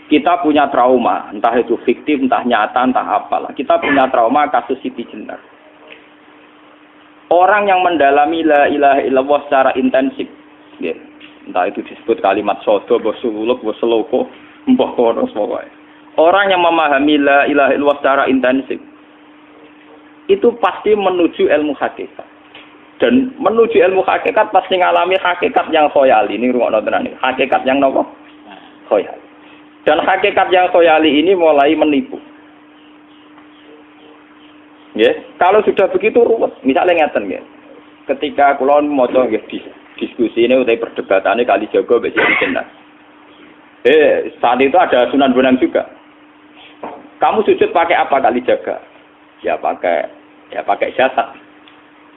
Kita punya trauma, entah itu fiktif, entah nyata, entah apalah. Kita punya trauma kasus Siti Jenar. Orang yang mendalami la ilaha illallah secara intensif, ya, entah itu disebut kalimat sodo, bosuluk, boseloko, mbah kono semua. Orang yang memahami la ilaha illallah secara intensif, itu pasti menuju ilmu hakikat. Dan menuju ilmu hakikat pasti ngalami hakikat yang khoyali. Ini ruang nonton ini. Hakikat yang nopo? Khoyali. Dan hakikat yang khoyali ini mulai menipu. Ya, kalau sudah begitu ruwet, misalnya ngeten ya. Ketika kula maca nggih diskusi ini utai perdebatannya kali jago mbek Siti Jenar. Saat itu ada Sunan Bonang juga. Kamu sujud pakai apa kali jaga? Ya pakai jasad.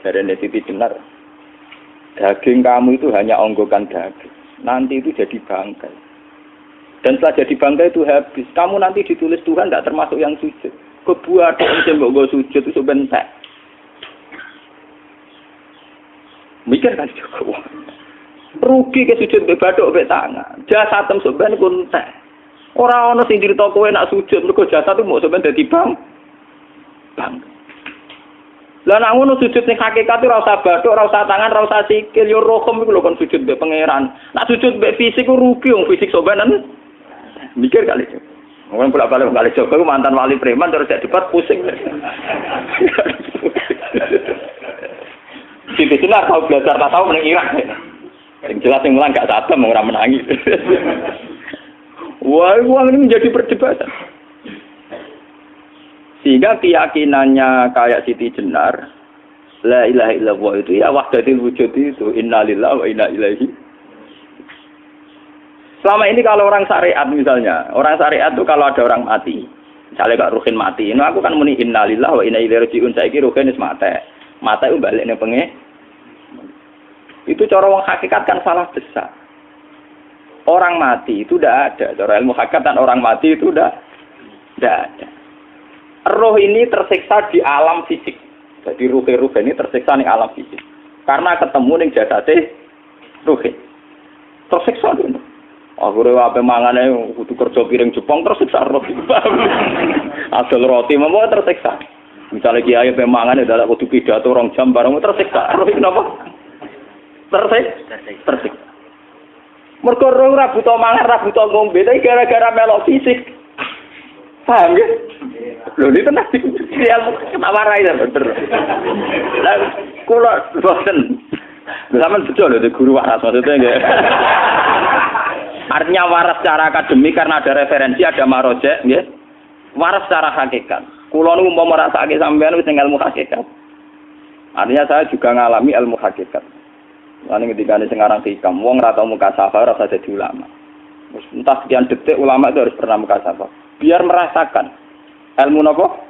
Dari Siti Jenar. Daging kamu itu hanya onggokan daging. Nanti itu jadi bangkai. Dan setelah jadi bangkai itu habis. Kamu nanti ditulis Tuhan tidak termasuk yang sujud. Kebuat yang mbok sujud itu bentek. Mikir kan juga. Rugi ke sujud mbek bathuk mbek tangan. Jasad tem sampean ku entek. Ora ana sing crita kowe nak sujud mergo jasad itu mau sampean dadi bang. Lah nek ngono sujud ning hakikat ora usah bathuk, ora usah tangan, ora usah sikil, yo rohem iku lho kon sujud mbek pangeran. Nak sujud mbek fisik ku rugi wong fisik sampean. Mikir kali. Wong bolak-balik kali Joko mantan wali preman terus jadi debat pusing. Siti Jenar tahu belajar tasawuf ning Irak. Sing jelas sing mulang gak satem ora menangi. Wah, uang ini menjadi perdebatan. Sehingga keyakinannya kayak Siti Jenar, la ilaha illallah itu ya wahdatul wujud itu innalillahi wa inna ilaihi. Selama ini kalau orang syariat misalnya, orang syariat itu kalau ada orang mati, misalnya Kak Ruhin mati, ini aku kan muni innalillahi wa inna ilaihi raji'un, saiki Ruhin wis mati. Mati itu balik ning penge. Itu cara wong hakikat kan salah besar. Orang mati itu tidak ada. Cara ilmu hakikat dan orang mati itu tidak ada. Roh ini tersiksa di alam fisik. Jadi ruh ini tersiksa di alam fisik. Karena ketemu ning jasate ruh. Tersiksa dulu. Akhire wae mangane kudu kerja piring Jepang tersiksa roh. Asal roti memang tersiksa. Misalnya kiai pemangane dadak kudu pidato 2 jam bareng tersiksa. Roh kenapa? Tersiksa. Mergo roh ora buta mangan, ora buta ngombe, tapi gara-gara melok fisik. Paham ya? Lho ini tenang ilmu warai ta bener. Lah kula boten. Sampeyan betul lho guru waras maksudnya nggih. Artinya waras secara akademik karena ada referensi, ada marojek, nggih. Waras secara hakikat. Kula niku umpama rasake sampeyan wis ilmu hakikat. Artinya saya juga ngalami ilmu hakikat. Lan ketika sing aran hikam, wong ora tau mukasafah ora usah dadi ulama. Wis entah sekian detik ulama itu harus pernah mukasafah. Biar merasakan ilmu napa?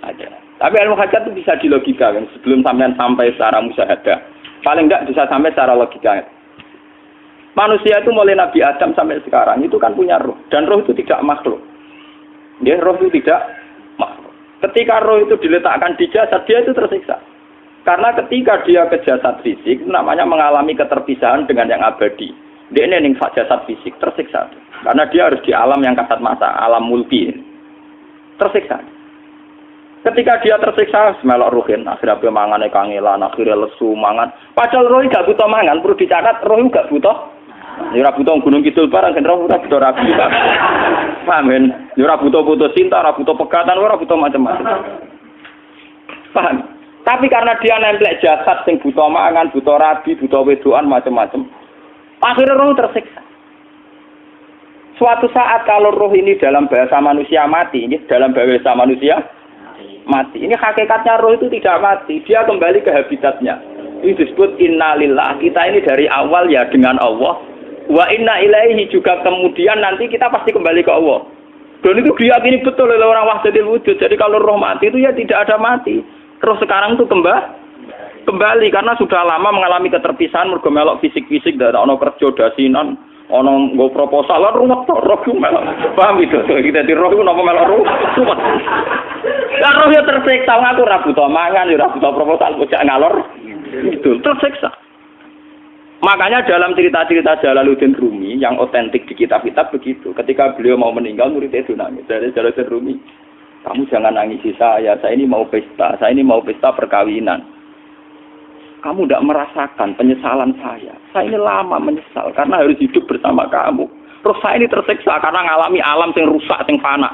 Ada. Tapi ilmu hakikat itu bisa dilogikakan sebelum sampean sampai secara musyahadah. Paling enggak bisa sampai secara logika. Manusia itu mulai Nabi Adam sampai sekarang itu kan punya roh. Dan roh itu tidak makhluk. Ya, roh itu tidak makhluk. Ketika roh itu diletakkan di jasad, dia itu tersiksa. Karena ketika dia ke jasad fisik, namanya mengalami keterpisahan dengan yang abadi. Dia ini ning jasad fisik tersiksa. Karena dia harus di alam yang kasat mata, alam mulki. Tersiksa. Ketika dia tersiksa, semelok ruhin, akhirnya dia mangane kangelan, akhirnya lesu mangan. Padahal roh gak butuh mangan, perlu dicatat roh gak butuh. Ya ora butuh gunung kidul barang, kan roh ora butuh rabi. Paham kan? Ya ora butuh putus cinta, ora butuh pegatan, ora butuh macam-macam. Paham? Tapi karena dia nemplek jasad sing butuh mangan, butuh rabi, butuh wedoan macam-macam. Akhirnya roh tersiksa. Suatu saat kalau roh ini dalam bahasa manusia mati, ini dalam bahasa manusia mati. Ini hakikatnya roh itu tidak mati, dia kembali ke habitatnya. Ini disebut innalillah. Kita ini dari awal ya dengan Allah. Wa inna ilaihi juga kemudian nanti kita pasti kembali ke Allah. Dan itu diyakini betul oleh orang wahdatul wujud. Jadi kalau roh mati itu ya tidak ada mati. Roh sekarang itu kembali karena sudah lama mengalami keterpisahan mergo melok fisik-fisik dari ono kerja dasinan, ono nggo proposal ruwet roh melok. Paham itu? Kita di roh itu napa melok roh? Lah roh ya tersiksa ngaku ra butuh mangan, ya ra butuh proposal bocah ngalor. Itu tersiksa. Makanya dalam cerita-cerita Jalaluddin Rumi yang otentik di kitab-kitab begitu. Ketika beliau mau meninggal, muridnya itu nangis. Dari Jalaluddin Rumi, kamu jangan nangisi saya ini mau pesta perkawinan. Kamu tidak merasakan penyesalan saya ini lama menyesal karena harus hidup bersama kamu. Terus saya ini tersiksa karena ngalami alam yang rusak, yang fana.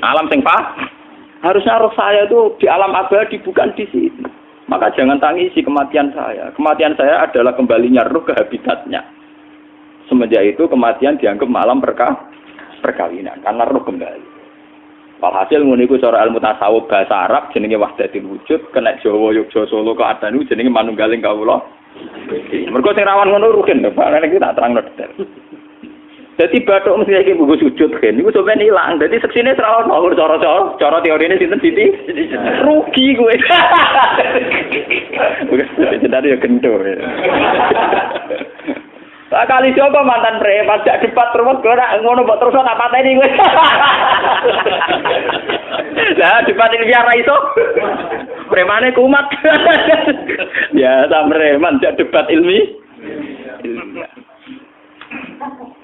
Alam yang fana. Harusnya roh saya itu di alam abadi, bukan di sini. Maka jangan tangisi kematian saya. Kematian saya adalah kembalinya roh ke habitatnya. Semenjak itu kematian dianggap malam perkawinan karena roh kembali. Walhasil ngono iku cara ilmu tasawuf bahasa Arab jenenge wahdatul wujud, kena Jawa Yogyakarta Solo keadaan iku jenenge manunggaling kawula. Mergo sing rawan ngono rugen lho, Pak. Nek tak terangno detail. Dadi bathuk mesti iki buku sujud kan. Iku sampeyan ilang. Dadi seksine ora ono cara teorine sinten Siti? Rugi kowe. Bukan jadi ya kentur. Kali coba mantan preman jak debat terus kowe ora ngono mbok terus tak pateni kowe. Lah debat ini biar iso. Premane kumat. Ya sam preman jak debat ilmi.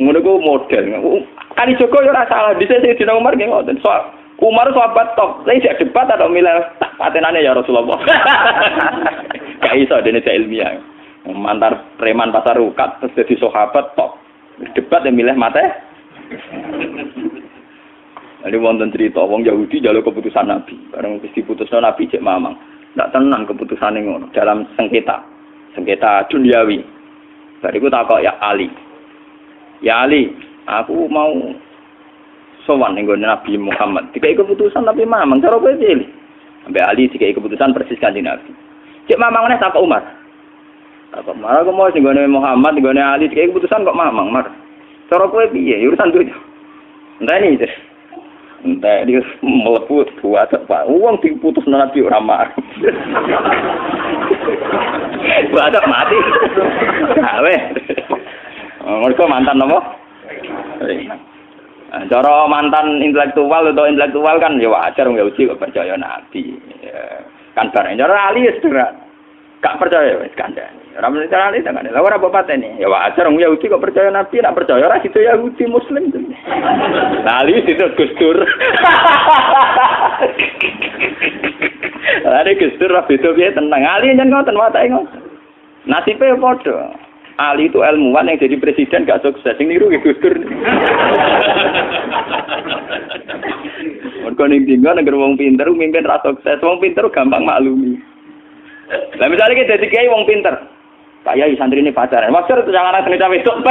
Ngono ku model. Kali Joko yo ora salah. Dise Sayyidina Umar nggih ngoten. Umar sahabat top. Saya jak debat atau milih patenane ya Rasulullah. Gak iso dene ilmiah. Mantar preman pasar rukat terus jadi sahabat top. Debat yang milih mate. Ada wonten cerita wong Yahudi njaluk keputusan Nabi. Bareng wis diputusno Nabi cek mamang. Ndak tenang keputusane ngono dalam sengketa duniawi. Bariku takok ya Ali. Ya Ali, aku mau sowan ning Nabi Muhammad. Dikai keputusan tapi mamang cara kowe pilih. Sampai Ali dikai keputusan persis kanjeng Nabi. Cek mamang neh takok Umar. Takok Umar aku mau sing Muhammad, sing Ali dikai keputusan kok mamang, Mar. Cara kowe piye? Urusan dunya. Enteni itu. Entah dia melepuh buat apa? Uang diputus Nabi ora marah. Buat mati. Gawe. Mereka mantan apa? Cara mantan intelektual kan ya wajar wong Yahudi kok percaya Nabi. Kan bareng cara Ali ya gak percaya wis kandhani. Ora mesti cara Ali kan. Lah ora bapatene. Ya wajar wong Yahudi kok percaya Nabi, nek percaya ora situ Yahudi Muslim. Lah Ali situ Gus Dur. Are Gus Dur beda piye tenang. Ali nyen ngoten watake ngoten. Nasibe padha. Ali itu ilmuwan yang jadi presiden gak sukses. Sing niru Gus Dur. Mergo ning dinggo nek wong pinter mimpin ra sukses. Wong pinter gampang maklumi. Lah misalnya kita dadi kiai wong pinter. Pak Yai santri ini pacaran. Maksud jangan ana seni wedok.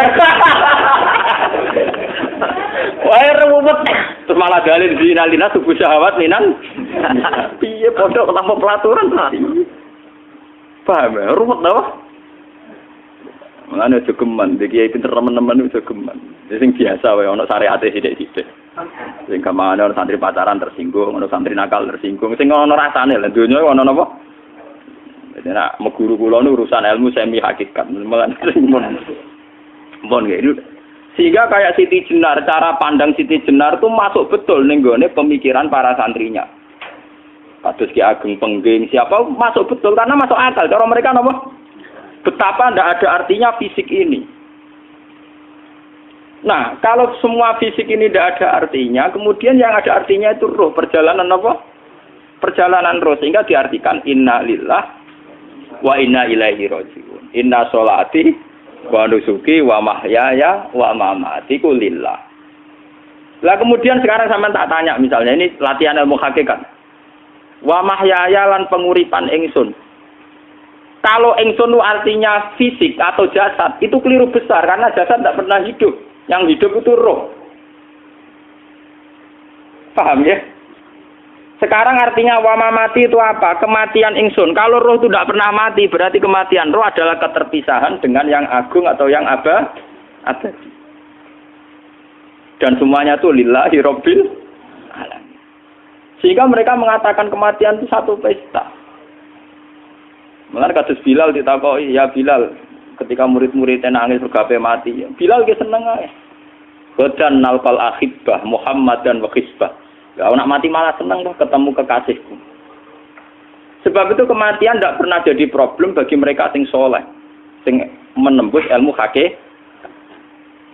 Wah, ruwet. Terus malah dalil dinalina subuh syahwat minan. Piye padha tanpa pelaturan. Paham ya? Ruwet to. Mulane aja geman, iki kiai pinter teman-teman aja geman. Sing biasa wae ana syariate sithik-sithik. Sing kamane ana santri pacaran tersinggung, ana santri nakal tersinggung. Sing ana rasane lha donya ana napa? Dadi nek meguru kula nu urusan ilmu semi hakikat. Mulane mon nggih. Sehingga kayak Siti Jenar, cara pandang Siti Jenar itu masuk betul ning gone pemikiran para santrinya. Kados Ki Ageng Pengging siapa masuk betul karena masuk akal. Cara mereka napa? Betapa tidak ada artinya fisik ini. Nah, kalau semua fisik ini tidak ada artinya, kemudian yang ada artinya itu roh, perjalanan apa? Perjalanan roh, sehingga diartikan inna lillah wa inna ilaihi raji'un. Inna sholati wa nusuki wa mahyaya wa mamati ku lillah. Lah kemudian sekarang sampean tak tanya misalnya, ini latihan ilmu hakikat. Wa mahyaya lan penguripan ingsun. Kalau ingsun artinya fisik atau jasad, itu keliru besar karena jasad tidak pernah hidup. Yang hidup itu roh. Paham ya? Sekarang artinya wama mati itu apa? Kematian ingsun. Kalau roh itu tidak pernah mati, berarti kematian roh adalah keterpisahan dengan yang agung atau yang abadi. Dan semuanya itu lillahi rabbil alamin. Sehingga mereka mengatakan kematian itu satu pesta. Mulane kados Bilal ditakoki, ya Bilal, ketika murid-muridnya nangis bergape mati, Bilal ge seneng ae. Godan nalqal ahibbah Muhammad dan wa hisbah. Ya nak mati malah seneng kok ketemu kekasihku. Sebab itu kematian tidak pernah jadi problem bagi mereka sing soleh. sing menembus ilmu hakikat.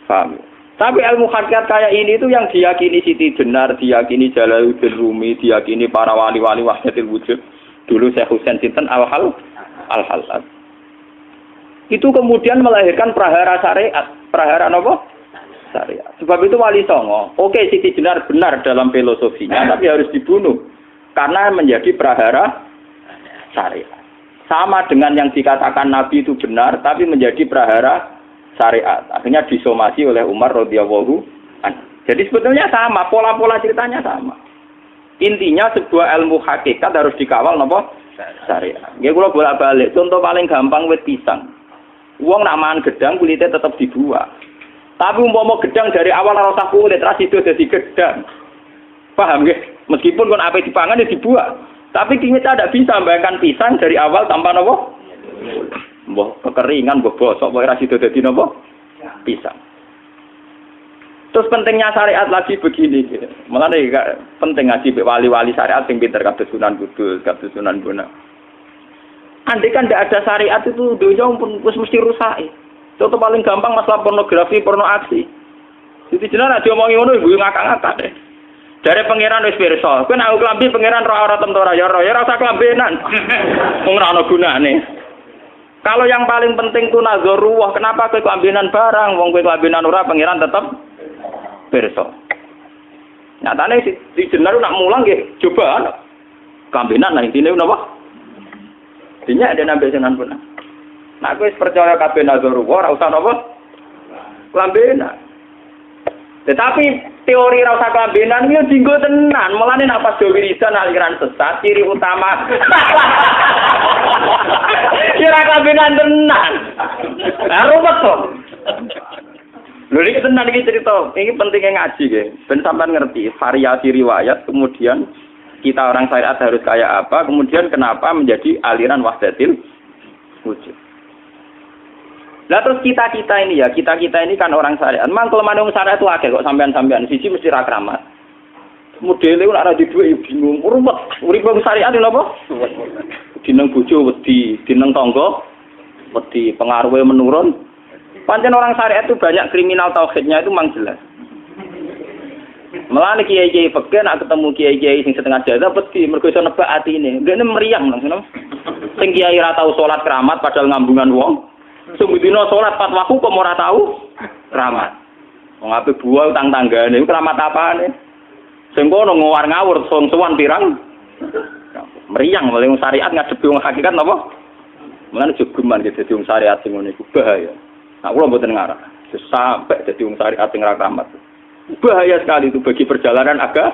Paham? Tapi ilmu hakikat kayak ini itu yang diyakini Siti Jenar, diyakini Jalaluddin Rumi, diyakini para wali-wali wahdatul wujud. Dulu Syekh Husain sinten Al-Halal. Itu kemudian melahirkan prahara syariat. Prahara apa? Syariat. Sebab itu Wali Songo, oke Siti Jenar benar dalam filosofinya, tapi harus dibunuh. Karena menjadi prahara syariat. Sama dengan yang dikatakan Nabi itu benar, tapi menjadi prahara syariat. Akhirnya disomasi oleh Umar radhiyallahu anhu. Jadi sebetulnya sama, pola-pola ceritanya sama. Intinya sebuah ilmu hakikat harus dikawal napa? Syariat. Nggih kula bolak-balik. Contoh paling gampang wit pisang. Wong nak mangan gedang kulitnya tetap dibuang. Tapi umpama gedang dari awal ora usah kulit, ra sido dadi gedang. Paham nggih? Meskipun kon ape dipangan ya dibuang. Tapi kita tidak bisa membayangkan pisang dari awal tanpa napa? Mbah kekeringan, mbah bosok, mbah ra sido dadi napa? Pisang. Terus pentingnya syariat lagi begini, gitu. Mulane penting ngaji wali-wali syariat sing pinter kados Sunan Kudus, kados Sunan Bonang. Andai kan tidak ada syariat itu dunia pun mesti rusak. Contoh paling gampang masalah pornografi, porno aksi. Jadi jenengan ada omongi ngono ibu ngakak-ngakak deh. Dari pangeran wis pirsa, kowe nek aku klambi pangeran ora tentu ora ya ora usah klambenan. Wong ora ana gunane. Kalau yang paling penting ku nazarullah, kenapa kowe klambenan barang, wong kowe klambenan ora pangeran tetep pirsa. Nyatane di jenar nak mulang nggih coba klambenan lah intine napa? Dinya ada nabi Sunan Bonang. Nah, aku percaya kabeh nazarullah ora usah napa? Klambenan. Tetapi teori ora usah klambenan iki dinggo tenan. Mulane nek pas wiridan aliran sesat ciri utama. Kira klambenan tenan. Lah ruwet to. Lho iki tenan iki cerita. Iki pentingnya ngaji nggih. Ben sampean ngerti variasi riwayat kemudian kita orang syariat harus kayak apa, kemudian kenapa menjadi aliran wahdatil wujud. Nah terus kita-kita ini ya, kita-kita ini kan orang syariat. Memang kelemahan orang syariat itu akeh kok sampean-sampean. Siji mesti ra kramat. Modele ora di dhuwit ya bingung. Ruwet. Urip wong syariat lho apa? Dineng bojo wedi, dineng tangga wedi, pengaruhe menurun. Pancen orang syariat itu banyak kriminal tauhidnya itu memang jelas. Melane kiai-kiai fikih nak ketemu kiai-kiai sing setengah jadah wedi mergo iso nebak atine. Ndekne meriang langsung. Sing kiai ra tau salat keramat padahal ngambungan wong. Sumudina salat 4 waktu kok ora tau keramat. Wong ape buah utang tanggane iku keramat apane? Sing kono ngawur-ngawur sowan pirang. Meriang paling syariat ngadepi wong hakikat napa? Mulane jogeman gitu dadi wong syariat sing ngene iku bahaya. Nah kula mboten ngarah. Sampai dadi wong syariat sing ra keramat. Bahaya sekali itu bagi perjalanan agama.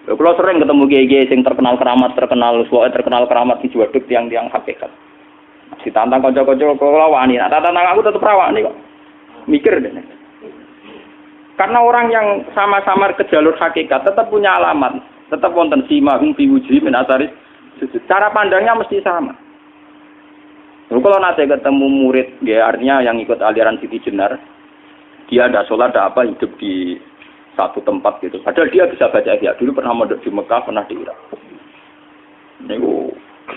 Kalau sering ketemu kiai-kiai yang terkenal keramat, terkenal keramat di Juwaduk tiang-tiang hakikat. Si tantang kocok-kocok kalau wani, nah tantang aku tetap rawani kok. Mikir deh. Karena orang yang sama-sama ke jalur hakikat tetap punya alamat, tetap wonten sima fi wujhi min asari. Cara pandangnya mesti sama. Kalau nanti ketemu murid, ya artinya yang ikut aliran Siti Jenar, dia ada sholat, ada apa, hidup di satu tempat gitu. Padahal dia bisa baca ihya. Dulu pernah mondok di Mekah, pernah di Irak. Itu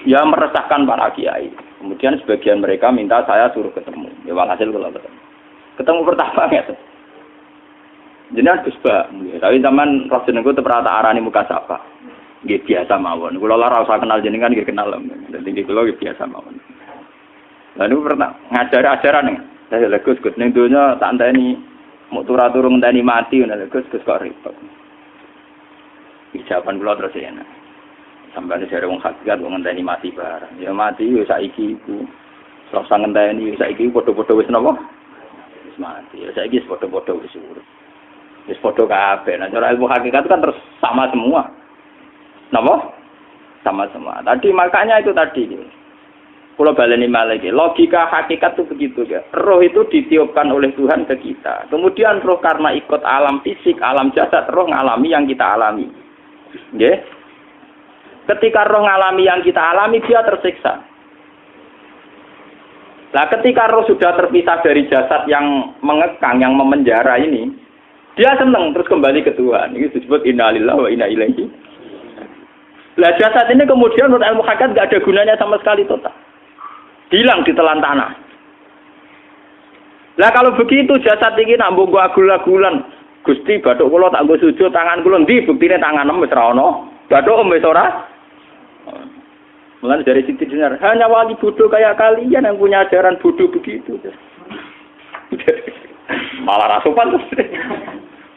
ya meresahkan para kiai. Kemudian sebagian mereka minta saya suruh ketemu. Ya walhasil kalau ketemu. Ketemu pertama gitu. Jenengan Gus Ba, tapi zaman roh jenengku tetep rata arani muka sapa. Nggih biasa mawon. Kula ora usah kenal jenengan nggih kenal. Dadi kula nggih biasa mawon. Lalu pernah ngajar-ajaran saya Gus ning donya tak enteni mau turu-turu ngenteni mati ngono Gus kok repot. Jawaban kula terus ya. Sampai jare wong hakikat wong ngenteni mati barang. Ya mati yo saiki iku. Ora usah ngenteni saiki padha-padha wis napa? Wis mati. Ya saiki wis padha-padha wis urip. Wis padha kabeh. Nah cara ilmu hakikat kan terus sama semua. Napa? Sama semua. Tadi makanya itu tadi. Kalau baleni malih logika hakikat itu begitu ya. Roh itu ditiupkan oleh Tuhan ke kita. Kemudian roh karena ikut alam fisik, alam jasad, roh ngalami yang kita alami. Nggih. Ketika roh ngalami yang kita alami dia tersiksa. Nah, ketika roh sudah terpisah dari jasad yang mengekang, yang memenjara ini, dia senang terus kembali ke Tuhan. Ini disebut innalillahi wa inna ilaihi. Lah jasad ini kemudian menurut ilmu hakikat enggak ada gunanya sama sekali total. Hilang ditelan tanah. Lah kalau begitu jasad iki nak mbok agul-agulan. Gusti bathuk kula tak nggo sujud tangan kula ndi buktine tanganem wis ra ono. Bathuk wis ora. Mulane dari Siti Jenar, hanya wali bodoh kayak kalian yang punya ajaran bodoh begitu. Malah rasupan terus.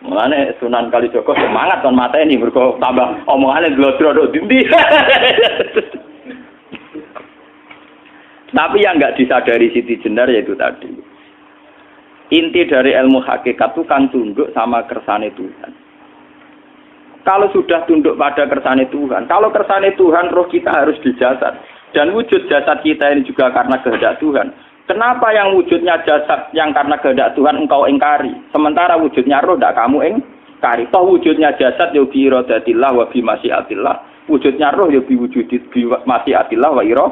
Mulane Sunan Kalijaga semangat kon mateni mergo tambah omongane glodro ndi. Tapi yang enggak disadari Siti Jenar yaitu tadi. Inti dari ilmu hakikat itu kan tunduk sama kersane Tuhan. Kalau sudah tunduk pada kersane Tuhan, kalau kersane Tuhan roh kita harus di jasad. Dan wujud jasad kita ini juga karena kehendak Tuhan. Kenapa yang wujudnya jasad yang karena kehendak Tuhan engkau ingkari? Sementara wujudnya roh tidak kamu ingkari. Toh wujudnya jasad ya bi iradatillah wa bi masyiatillah. Wujudnya roh ya bi wujudit bi masyiatillah wa ira.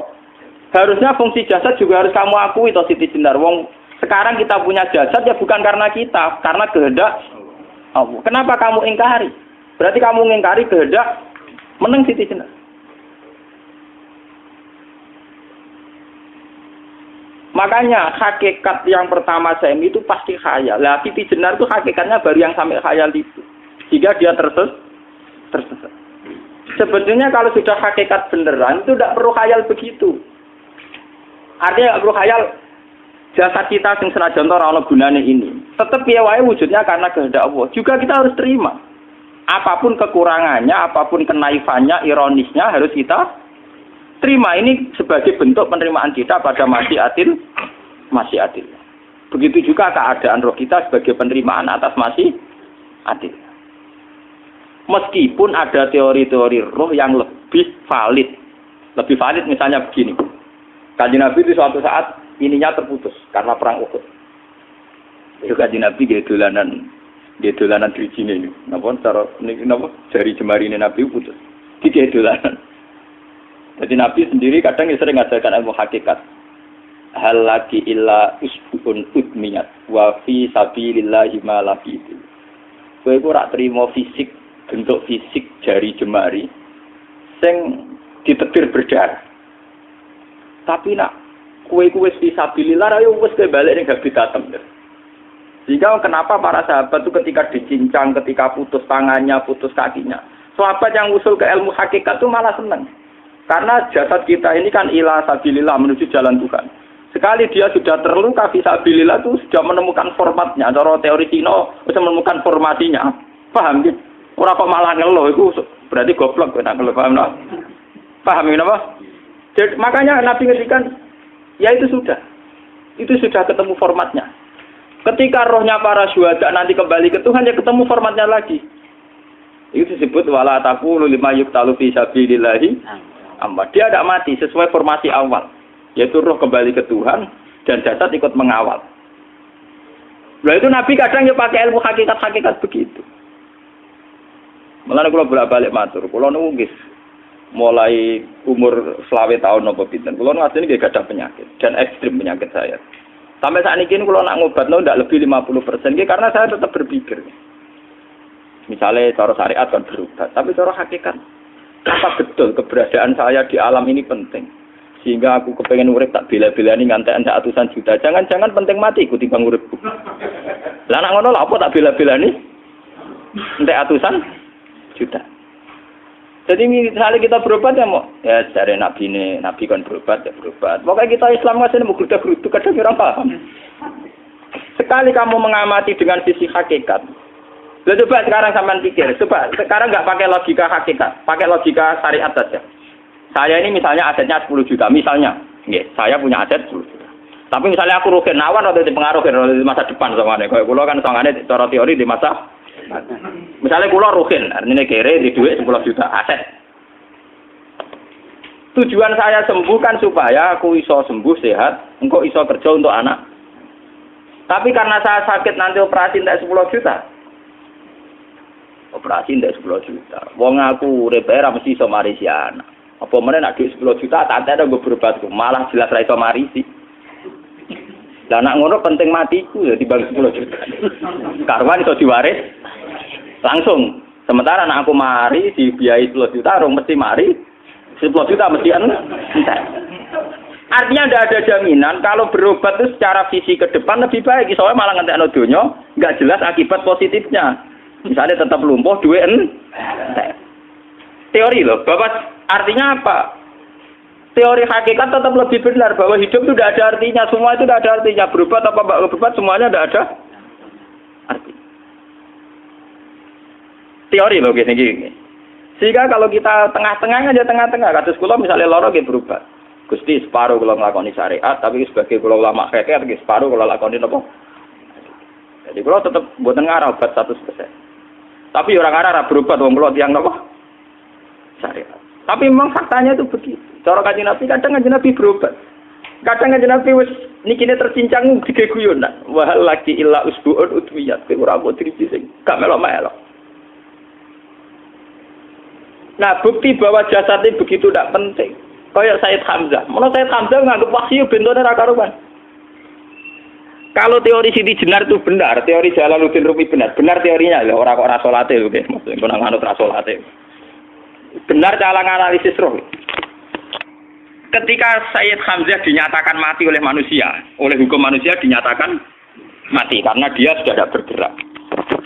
Harusnya fungsi jasad juga harus kamu akui toh Siti Jenar. Wong sekarang kita punya jasad ya bukan karena kita, karena kehendak Allah. Kenapa kamu ingkari? Berarti kamu ingkari kehendak meneng Siti Jenar. Makanya hakikat yang pertama saya itu pasti khayal. Lah Siti Jenar itu hakikatnya baru yang sampai khayal itu. Sehingga dia tersesat. Sebetulnya kalau sudah hakikat beneran itu tidak perlu khayal begitu. Artinya tidak perlu khayal jasad kita sing senajan ora ana gunane ini. Tetep piye wae wujudnya karena kehendak Allah. Juga kita harus terima. Apapun kekurangannya, apapun kenaifannya, ironisnya harus kita terima. Ini sebagai bentuk penerimaan kita pada masyiatil. Begitu juga keadaan roh kita sebagai penerimaan atas masyiatil. Meskipun ada teori-teori roh yang lebih valid. Lebih valid misalnya begini. Kanjeng Nabi itu suatu saat ininya terputus karena perang Uhud. Itu Kanjeng Nabi dia dolanan dirijine ini. Napa cara napa jari jemari Nabi putus. Dia dolanan. Jadi Nabi sendiri kadang sering ngajarkan ilmu hakikat. Hal lagi illa usbun udmiyat wa fi sabilillahi ma lafitu. Kowe ora trimo fisik, bentuk fisik jari jemari sing ditetir berdarah. Tapi nak kue fisabilillah ayo wis balik ning habitatem. Sehingga kenapa para sahabat itu ketika dicincang, ketika putus tangannya, putus kakinya, sahabat yang usul ke ilmu hakikat itu malah senang. Karena jasad kita ini kan ila sabilillah menuju jalan Tuhan. Sekali dia sudah terluka fisabilillah itu sudah menemukan formatnya. Cara teori Cina sudah menemukan formasinya. Paham gitu? Orang kok malah ngeluh itu berarti goblok kena ngeluh. Paham tak? Paham apa? Jadi, makanya Nabi ngertikan, ya itu sudah ketemu formatnya. Ketika rohnya para syuhada nanti kembali ke Tuhan, ya ketemu formatnya lagi. Itu disebut wala taqulu lima yuqtalu fi sabilillahi amma. Dia tidak mati sesuai formasi awal, yaitu roh kembali ke Tuhan dan jasad ikut mengawal. Nah itu Nabi kadang ya pakai ilmu hakikat begitu. Mulane kula bolak-balik matur, kula niku nggih mulai umur 20 tahun napa pinten. Kula asline nggih gadah penyakit dan ekstrim penyakit saya. Sampai saat ini kula nak ngobatno ndak lebih 50% nggih karena saya tetap berpikir. Misalnya cara syariat kan berubah, tapi cara hakikat apa betul keberadaan saya di alam ini penting. Sehingga aku kepengen urip tak bela-belani ngantek atusan juta. Jangan-jangan penting mati ikuti bang urip. Lah nak ngono lha apa tak bela-belani? Entek atusan juta. Jadi misalnya kita berobat ya mau, ya cari nabi kan berobat ya berobat. Pokoknya kita Islam nggak sih mau geruduk kadang orang paham. Sekali kamu mengamati dengan sisi hakikat, coba sekarang sampean pikir, coba sekarang nggak pakai logika hakikat, pakai logika syariat saja. Saya ini misalnya asetnya 10 juta, misalnya, saya punya aset 10 juta. Tapi misalnya aku rugi nawan atau dipengaruhi di masa depan sama nih, kalau kulo kan soalnya cara teori di masa. Misalnya kulo ruhin, artinya kere di duit 10 juta aset. Tujuan saya sembuh kan supaya aku iso sembuh sehat, engkau iso kerja untuk anak. Tapi karena saya sakit nanti operasi tidak 10 juta. Operasi tidak 10 juta. Wong aku repera mesti iso marisi anak. Apa meneh nak duit 10 juta tak ada gue berobat malah jelas ra iso marisi. Lah nak ngono penting matiku ya dibanding 10 juta. Karwan iso diwaris langsung. Sementara anak aku mari dibiayai 10 juta, rong mesti mari 10 juta mesti entek. Artinya tidak ada jaminan kalau berobat itu secara visi ke depan lebih baik. Soalnya malah ngentekno donya, nggak jelas akibat positifnya. Misalnya tetap lumpuh, duwe entek. Teori loh, bahwa artinya apa? Teori hakikat tetap lebih benar bahwa hidup itu tidak ada artinya, semua itu tidak ada artinya. Berobat apa enggak berobat semuanya tidak ada arti. Teori loh gini. Sehingga kalau kita tengah-tengah aja tengah-tengah, kados kula misalnya lara nggih berobat. Gusti separuh kula nglakoni syariat, tapi sebagai kula ulama fikih iki separuh kula lakoni napa? Jadi kula tetep mboten ngarah obat 100%. Tapi orang ngarah berobat wong kula tiyang napa? Syariat. Tapi memang faktanya itu begitu. Cara Kanjeng Nabi kadang Kanjeng Nabi berobat. Kadang Kanjeng Nabi wis nikine tercincang dige guyonan. Wahal lagi illa usbuun udwiyat. Ora kok driji sing gak melok-melok. Nah, bukti bahwa jasad ini begitu tidak penting. Kayak Sayyid Hamzah. Menurut Sayyid Hamzah nganggep wahyu bentone ra karuan. Kalau teori Siti Jenar itu benar, teori Jalaluddin Rumi benar. Benar teorinya ya, ora kok ra salate lho nggih. Maksudnya kok nganut ra salate. Benar cara analisis roh. Ketika Sayyid Hamzah dinyatakan mati oleh manusia, oleh hukum manusia dinyatakan mati karena dia sudah tidak bergerak.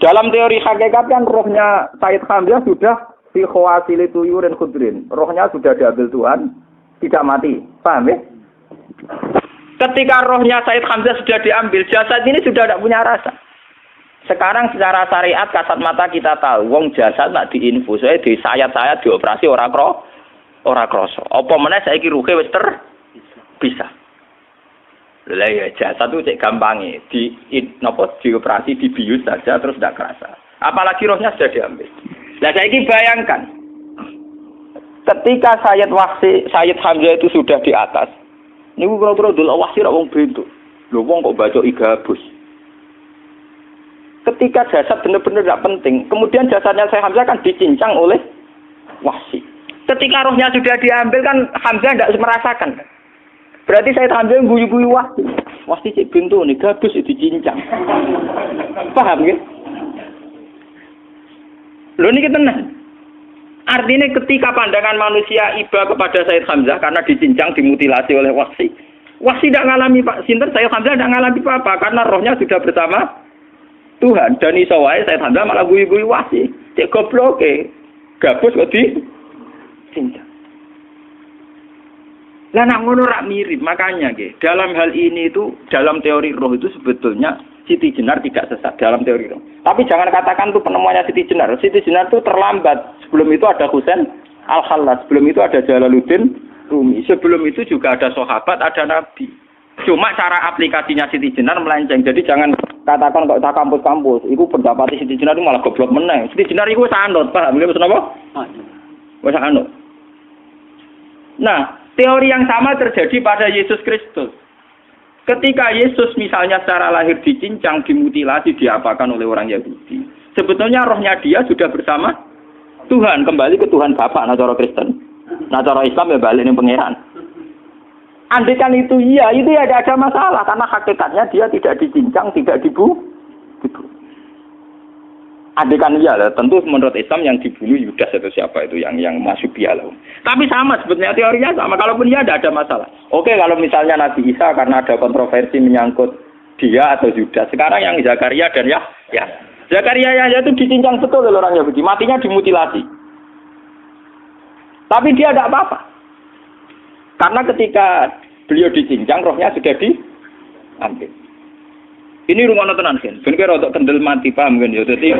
Dalam teori hakikat kan rohnya Sayyid Hamzah sudah fi khawasili tuyurin khudrin. Rohnya sudah diambil Tuhan, tidak mati. Paham ya? Ketika rohnya Sayyid Hamzah sudah diambil, jasad ini sudah tidak punya rasa. Sekarang secara syariat kasat mata kita tahu, wong jasad nak diinfus, di sayat-sayat dioperasi ora krasa. Apa meneh saiki ruhe wis bisa. Lah ya jasad itu cek gampange, dioperasi dibius saja terus tidak kerasa. Apalagi rohnya sudah diambil. Lah saiki bayangkan, ketika Sayyid Hamzah itu sudah di atas, niku kira-kira delok wahsi ra wong bentuk. Lho wong kok baca igabus. Ketika jasad benar-benar tidak penting, kemudian jasadnya Sayyid Hamzah kan dicincang oleh wahsi. Ketika rohnya sudah diambil kan Hamzah tidak merasakan. Berarti Sayyid Hamzah guyu-guyu wahsi. Wahsi cek bentuk nih gabus dicincang. Paham ya? Lho niki tenan. Artinya ketika pandangan manusia iba kepada Sayyid Hamzah karena dicincang, dimutilasi oleh wahsi. Wahsi tidak ngalami Pak Sinten, Sayyid Hamzah tidak ngalami apa-apa karena rohnya sudah bersama Tuhan. Dan iso wae Sayyid Hamzah malah guyu-guyu wahsi. Cek gobloke. Gabus kok dicincang. Lah nak ngono rak mirip, makanya nggih. Dalam hal ini itu dalam teori roh itu sebetulnya Siti Jenar tidak sesat dalam teori roh. Tapi jangan katakan itu penemuannya Siti Jenar. Siti Jenar itu terlambat. Sebelum itu ada Husain Al-Khallas, sebelum itu ada Jalaluddin Rumi. Sebelum itu juga ada sahabat, ada nabi. Cuma cara aplikasinya Siti Jenar melenceng. Jadi jangan katakan kok tak kampus-kampus, iku pendapat Siti Jenar itu malah goblok meneh. Siti Jenar iku wis anut, paham nggih maksud apa? Wis anut. Nah, teori yang sama terjadi pada Yesus Kristus. Ketika Yesus misalnya secara lahir dicincang, dimutilasi, diapakan oleh orang Yahudi. Sebetulnya rohnya dia sudah bersama Tuhan, kembali ke Tuhan Bapa, nah cara Kristen. Nah cara Islam ya balik ning pangeran. Andaikan itu iya, itu ya tidak ada masalah karena hakikatnya dia tidak dicincang, tidak dibunuh. Andaikan iya lah, tentu menurut Islam yang dibunuh Yudas atau siapa itu yang masuk bialah. Tapi sama sebetulnya teorinya sama. Kalaupun iya tidak ada masalah. Oke, kalau misalnya Nabi Isa karena ada kontroversi menyangkut dia atau Yudas. Sekarang yang Zakaria dan ya. Zakaria Yahya itu dicincang betul oleh orang Yahudi, matinya dimutilasi. Tapi dia tidak apa-apa. Karena ketika beliau dicincang, rohnya sudah diambil. Ini rumah tenan kan. Ben kira untuk kendel mati paham kan ya. Dadi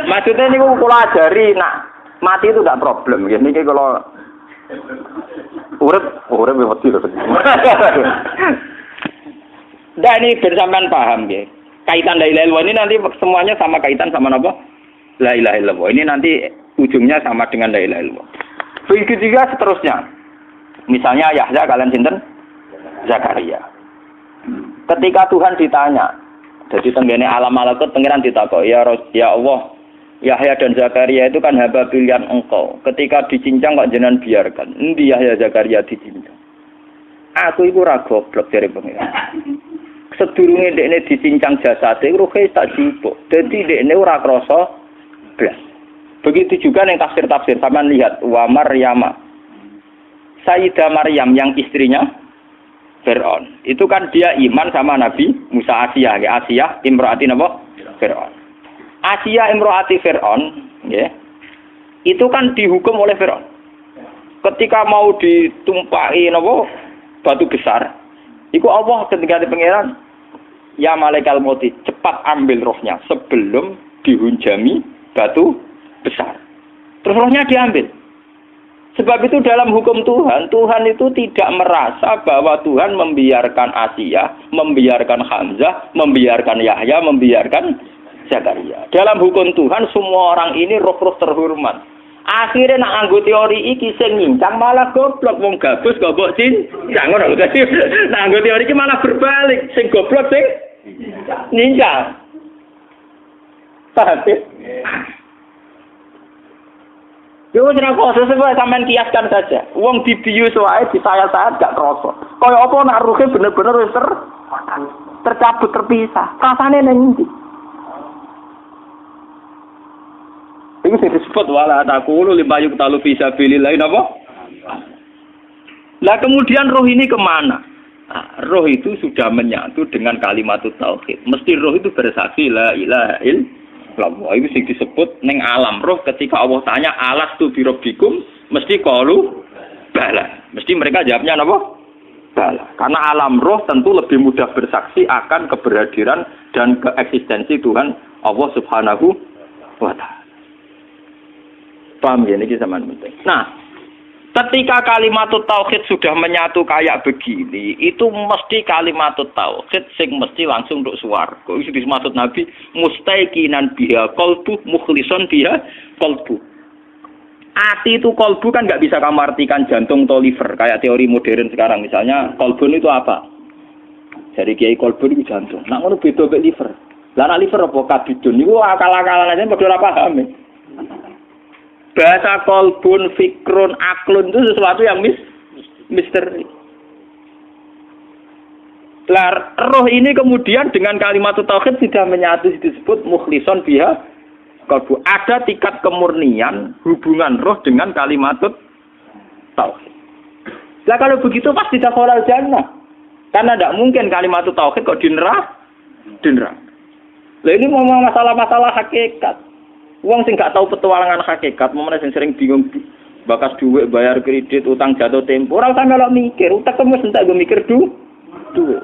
maksudnya niku kula ajari nak mati itu tidak problem nggih. Niki kalau urip wedi lho. Ndak ini bersamaan paham nggih. Kaitan la ilaha illallah ini nanti semuanya sama kaitan sama apa? La ilaha illallah. Ini nanti ujungnya sama dengan la ilaha illallah. Begitu juga seterusnya. Misalnya Yahya kalian sinten? Zakaria. Ketika Tuhan ditanya, jadi tenggene alam malakut pengiran ditakok, ya Allah, Yahya dan Zakaria itu kan hamba pilihan engkau. Ketika dicincang kok jenengan biarkan. Endi Yahya Zakaria dicincang? Aku iku ora goblok dari pengiran. Sedurunge dekne dicincang jasate ruhe tak jupuk. Dadi dekne ora krasa blas. Begitu juga ning tafsir-tafsir sampean lihat wa Maryama Sayyidah Maryam yang istrinya Fir'aun. Itu kan dia iman sama Nabi Musa. Asiyah, ya Asiyah imro'ati napa? Fir'aun. Asiyah imro'ati Fir'aun, ya. Itu kan dihukum oleh Fir'aun. Ketika mau ditumpahi napa? Batu besar. Iku Allah ketika di pangeran, ya malaikat maut, cepat ambil rohnya sebelum dihunjami batu besar. Terus rohnya diambil. Sebab itu dalam hukum Tuhan, Tuhan itu tidak merasa bahwa Tuhan membiarkan Asiyah, membiarkan Hamzah, membiarkan Yahya, membiarkan Zakaria. Dalam hukum Tuhan, semua orang ini roh-roh terhormat. Akhirnya nak anggo teori iki sing nyincang malah goblok, wong gabus goblok cincang ngono lho. Nah anggo teori iki malah berbalik, sing goblok sing nyincang. Paham? Yo ora kok sesuai sampean kiaskan saja. Wong dibius wae disayat-sayat gak krasa. Kaya apa nak ruhe bener-bener wis tercabut terpisah. Rasane nang ndi? Iku sing disebut wala taqulu limayuk talu fi sabilillah napa? Lah kemudian roh ini kemana? Nah, roh itu sudah menyatu dengan kalimat tauhid. Mesti roh itu bersaksi la ilaha illallah. Itu sing disebut ning alam roh ketika Allah tanya alastu bi rabbikum mesti qalu bala. Mesti mereka jawabnya napa? Bala. Karena alam roh tentu lebih mudah bersaksi akan keberhadiran dan keeksistensi Tuhan Allah Subhanahu wa taala. Paham ya, ini sama penting. Nah, ketika kalimat tauhid sudah menyatu kayak begini, itu mesti kalimat tauhid sing mesti langsung untuk swarga. Itu dimaksud Nabi mustaiqinan biha qalbu mukhlishon biha qalbu. Ati itu qalbu kan nggak bisa kamu artikan jantung atau liver kayak teori modern sekarang. Misalnya qalbun itu apa? Jadi kiai qalbun itu jantung. Nah, ngono beda mek liver. Lah nek liver apa kabidun niku akal-akalan aja padha ora paham. Bahasa kolbun, fikrun, aklun itu sesuatu yang misteri. Lah, roh ini kemudian dengan kalimat tauhid sudah menyatu disebut mukhlishon biha kolbu. Ada tingkat kemurnian hubungan roh dengan kalimat tauhid. Lah kalau begitu pasti dakhalal jannah. Karena tidak mungkin kalimat tauhid kok dinerah. Lah ini ngomong masalah-masalah hakikat. Wong sing gak tahu petualangan hakikat, momene sing sering bingung bakas dhuwit, bayar kredit, utang jatuh tempo, ora usah melok mikir, utek wis entek go mikir duit.